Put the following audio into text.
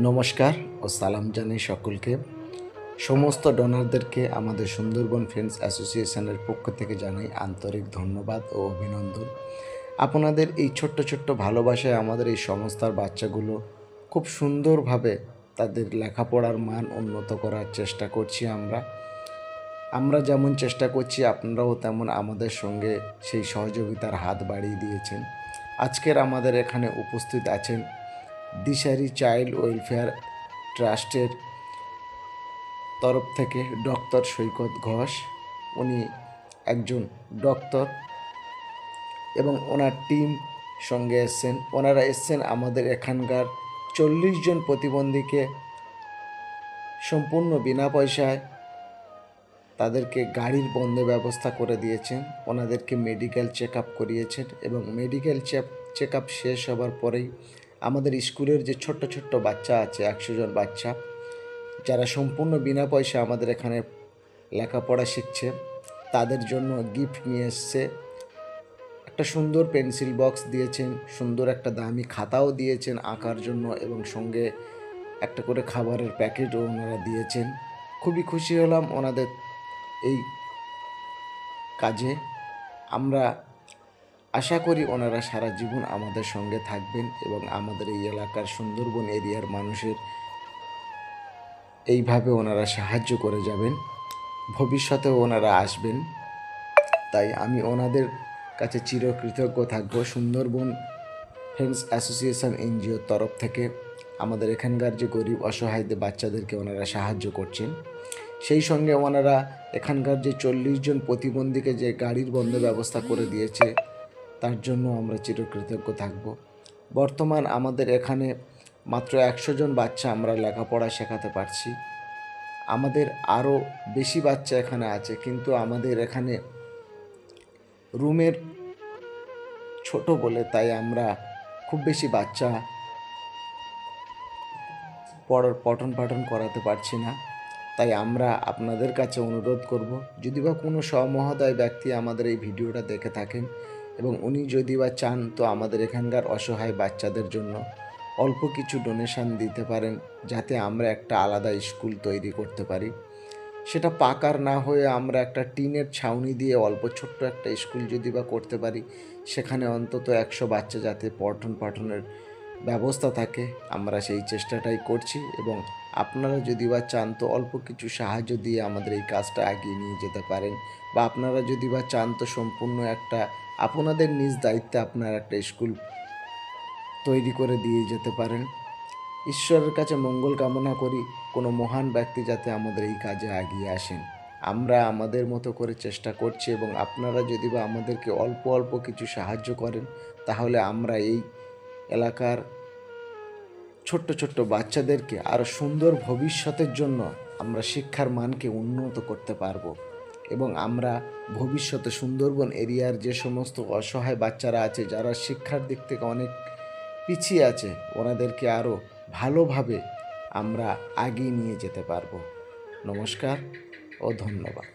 নমস্কার ও সালাম জানাই সকলকে। সমস্ত ডোনারদেরকে আমাদের সুন্দরবন ফ্রেন্ডস অ্যাসোসিয়েশনের পক্ষ থেকে জানাই আন্তরিক ধন্যবাদ ও অভিনন্দন। আপনাদের এই ছোট্ট ছোট্ট ভালোবাসায় আমাদের এই সংস্থার বাচ্চাগুলো খুব সুন্দরভাবে তাদের লেখাপড়ার মান উন্নত করার চেষ্টা করছি। আমরা যেমন চেষ্টা করছি আপনারাও তেমন আমাদের সঙ্গে সেই সহযোগিতার হাত বাড়িয়ে দিয়েছেন। আজকের আমাদের এখানে উপস্থিত আছেন দিশারি চাইল্ড ওয়েলফেয়ার ট্রাস্টের তরফ থেকে ডক্টর সৈকত ঘোষ। উনি একজন ডক্টর এবং ওনার টিম সঙ্গে এসছেন। ওনারা এসছেন আমাদের এখানকার 40 জন প্রতিবন্ধীকে সম্পূর্ণ বিনা পয়সায় তাদেরকে গাড়ির ব্যবস্থা করে দিয়েছেন। ওনাদেরকে মেডিকেল চেক আপ করিয়েছেন এবং মেডিকেল চেক আপ শেষ হবার পরেই আমাদের স্কুলের যে ছোট্ট ছোট্ট বাচ্চা আছে 100 জন বাচ্চা, যারা সম্পূর্ণ বিনা পয়সা আমাদের এখানে লেখাপড়া শিখছে, তাদের জন্য গিফট নিয়ে এসছে। একটা সুন্দর পেন্সিল বক্স দিয়েছেন, সুন্দর একটা দামি খাতাও দিয়েছেন আঁকার জন্য এবং সঙ্গে একটা করে খাবারের প্যাকেটও ওনারা দিয়েছেন। খুবই খুশি হলাম ওনাদের এই কাজে। আমরা আশা করি ওনারা সারা জীবন আমাদের সঙ্গে থাকবেন এবং আমাদের এই এলাকার সুন্দরবন এরিয়ার মানুষের এইভাবে ওনারা সাহায্য করে যাবেন, ভবিষ্যতেও ওনারা আসবেন। তাই আমি ওনাদের কাছে চিরকৃতজ্ঞ থাকব। সুন্দরবন ফ্রেন্ডস অ্যাসোসিয়েশন এনজিওর তরফ থেকে আমাদের এখানকার যে গরিব অসহায়দের বাচ্চাদেরকে ওনারা সাহায্য করছেন, সেই সঙ্গে ওনারা এখানকার যে 40 জন প্রতিবন্ধীকে যে গাড়ির ব্যবস্থা করে দিয়েছে তার জন্য আমরা চিরকৃতজ্ঞ থাকব। বর্তমান আমাদের এখানে মাত্র 100 জন বাচ্চা আমরা লেখাপড়া শেখাতে পারছি। আমাদের আরও বেশি বাচ্চা এখানে আছে, কিন্তু আমাদের এখানে রুমের ছোট বলে তাই আমরা খুব বেশি বাচ্চা পঠন পাঠন করাতে পারছি না। তাই আমরা আপনাদের কাছে অনুরোধ করব, যদি বা কোনো সমহোদয় ব্যক্তি আমাদের এই ভিডিওটা দেখে থাকেন এবং উনি যদি বা চান তো আমাদের এখানকার অসহায় বাচ্চাদের জন্য অল্প কিছু ডোনেশন দিতে পারেন, যাতে আমরা একটা আলাদা স্কুল তৈরি করতে পারি। সেটা পাকার না হয়ে আমরা একটা টিনের ছাউনি দিয়ে অল্প ছোট্ট একটা স্কুল যদি বা করতে পারি, সেখানে অন্তত 100 বাচ্চা যাতে পঠন পাঠনের ব্যবস্থা থাকে, আমরা সেই চেষ্টাটাই করছি। এবং আপনারা যদি বা চান তো অল্প কিছু সাহায্য দিয়ে আমাদের এই কাজটা এগিয়ে নিয়ে যেতে পারেন, বা আপনারা যদি বা চান তো সম্পূর্ণ একটা আপনাদের নিজ দায়িত্বে আপনারা একটা স্কুল তৈরি করে দিয়ে যেতে পারেন। ঈশ্বরের কাছে মঙ্গল কামনা করি কোনো মহান ব্যক্তি যাতে আমাদের এই কাজে এগিয়ে আসেন। আমরা আমাদের মতো করে চেষ্টা করছি এবং আপনারা যদি বা আমাদেরকে অল্প অল্প কিছু সাহায্য করেন, তাহলে আমরা এই এলাকার ছোট্ট ছোট্ট বাচ্চাদেরকে আরও সুন্দর ভবিষ্যতের জন্য আমরা শিক্ষার মানকে উন্নত করতে পারবো এবং আমরা ভবিষ্যতে সুন্দরবন এরিয়ার যে সমস্ত অসহায় বাচ্চারা আছে, যারা শিক্ষার দিক থেকে অনেক পিছিয়ে আছে, ওনাদেরকে আরও ভালোভাবে আমরা এগিয়ে নিয়ে যেতে পারবো। নমস্কার ও ধন্যবাদ।